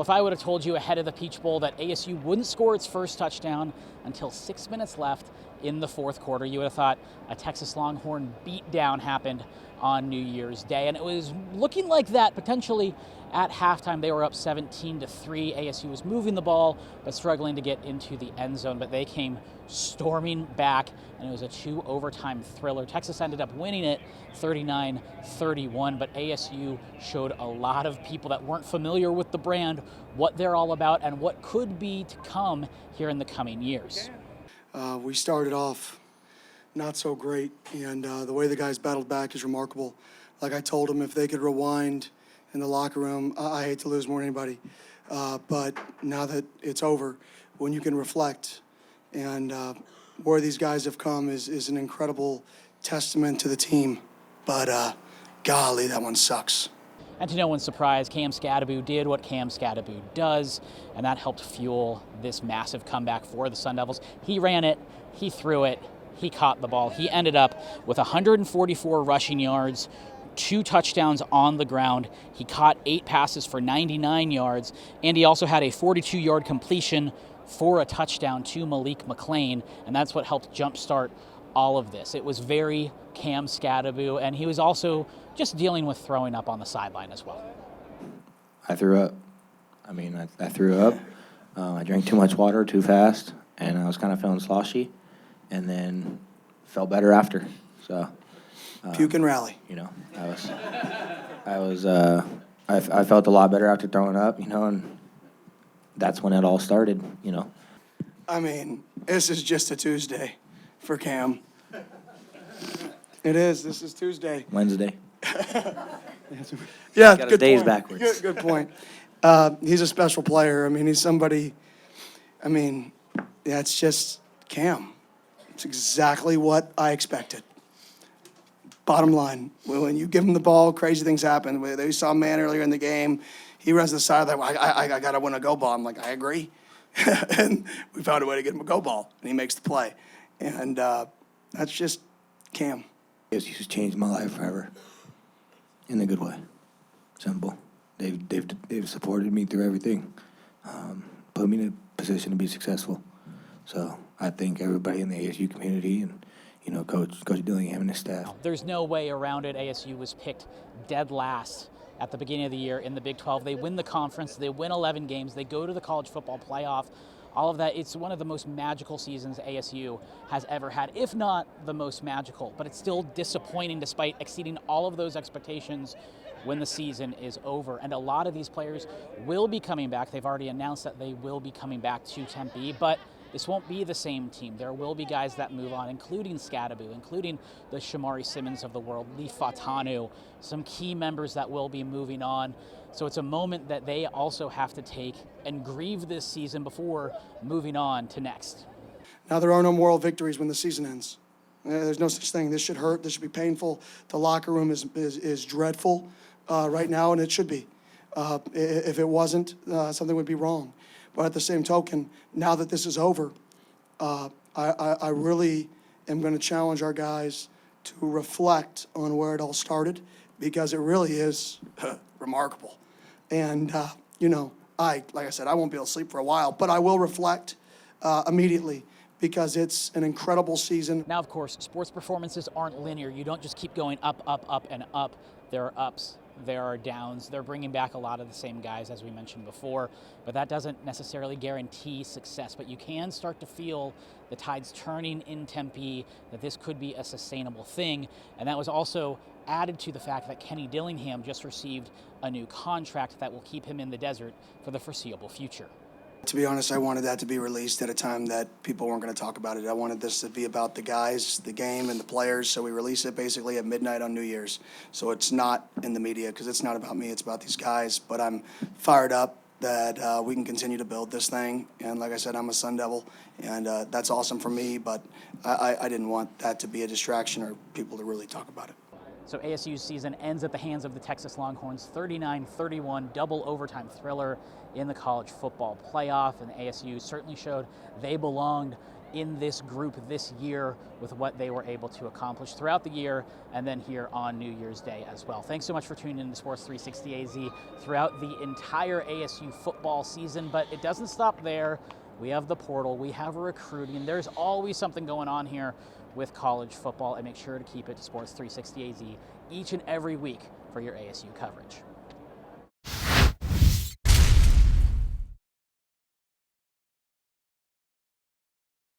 if I would have told you ahead of the Peach Bowl that ASU wouldn't score its first touchdown until 6 minutes left in the fourth quarter, you would have thought a Texas Longhorn beatdown happened on New Year's Day. And it was looking like that potentially at halftime. They were up 17-3. ASU was moving the ball, but struggling to get into the end zone. But they came storming back, and it was a 2-overtime thriller. Texas ended up winning it 39-31, but ASU showed a lot of people that weren't familiar with the brand what they're all about and what could be to come here in the coming years. We started off not so great, and the way the guys battled back is remarkable. Like I told them, if they could rewind in the locker room, I hate to lose more than anybody, but now that it's over, when you can reflect and where these guys have come is an incredible testament to the team. But golly, that one sucks. And to no one's surprise, Cam Skattebo did what Cam Skattebo does, and that helped fuel this massive comeback for the Sun Devils. He ran it, he threw it, he caught the ball. He ended up with 144 rushing yards, 2 touchdowns on the ground. He caught 8 passes for 99 yards, and he also had a 42-yard completion for a touchdown to Malik McClain, and that's what helped jumpstart all of this. It was very Cam Skattebo, and he was also just dealing with throwing up on the sideline as well. I threw up. I threw up. I drank too much water too fast, and I was kind of feeling sloshy, and then felt better after. So puke and rally. I felt a lot better after throwing up, and that's when it all started, I mean, this is just a Tuesday for Cam. It is. This is Tuesday. Wednesday. Yeah, Got his good days point. backwards. Good point. He's a special player. I mean, he's somebody. It's just Cam. It's exactly what I expected. Bottom line, when you give him the ball, crazy things happen. They saw a man earlier in the game. He runs to the sideline. I got to win a go ball. I'm like, I agree. And we found a way to get him a go ball, and he makes the play. And that's just Cam. He's changed my life forever, in a good way. Simple. They've supported me through everything, put me in a position to be successful. So I thank everybody in the ASU community and Coach Dillingham and his staff. There's no way around it. ASU was picked dead last at the beginning of the year in the Big 12. They win the conference. They win 11 games. They go to the college football playoff. All of that, it's one of the most magical seasons ASU has ever had, if not the most magical. But it's still disappointing despite exceeding all of those expectations when the season is over. And a lot of these players will be coming back. They've already announced that they will be coming back to Tempe, but this won't be the same team. There will be guys that move on, including Skattebo, including the Shamari Simmons of the world, Lee Fatanu, some key members that will be moving on. So it's a moment that they also have to take and grieve this season before moving on to next. Now, there are no moral victories when the season ends. There's no such thing. This should hurt. This should be painful. The locker room is dreadful right now, and it should be. If it wasn't, something would be wrong. But at the same token, now that this is over, I really am going to challenge our guys to reflect on where it all started, because it really is remarkable. And, like I said, I won't be able to sleep for a while, but I will reflect immediately, because it's an incredible season. Now, of course, sports performances aren't linear. You don't just keep going up, up, up, and up. There are ups, there are downs. They're bringing back a lot of the same guys, as we mentioned before, but that doesn't necessarily guarantee success. But you can start to feel the tides turning in Tempe, that this could be a sustainable thing. And that was also added to the fact that Kenny Dillingham just received a new contract that will keep him in the desert for the foreseeable future. To be honest, I wanted that to be released at a time that people weren't going to talk about it. I wanted this to be about the guys, the game, and the players, so we release it basically at midnight on New Year's. So it's not in the media, because it's not about me, it's about these guys. But I'm fired up that we can continue to build this thing. And like I said, I'm a Sun Devil, and that's awesome for me, but I didn't want that to be a distraction or people to really talk about it. So ASU's season ends at the hands of the Texas Longhorns, 39-31 double overtime thriller in the college football playoff, and ASU certainly showed they belonged in this group this year with what they were able to accomplish throughout the year and then here on New Year's Day as well. Thanks so much for tuning in to Sports 360 AZ throughout the entire ASU football season, but it doesn't stop there. We have the portal, we have recruiting, there's always something going on here with college football, and make sure to keep it to Sports 360 AZ each and every week for your ASU coverage.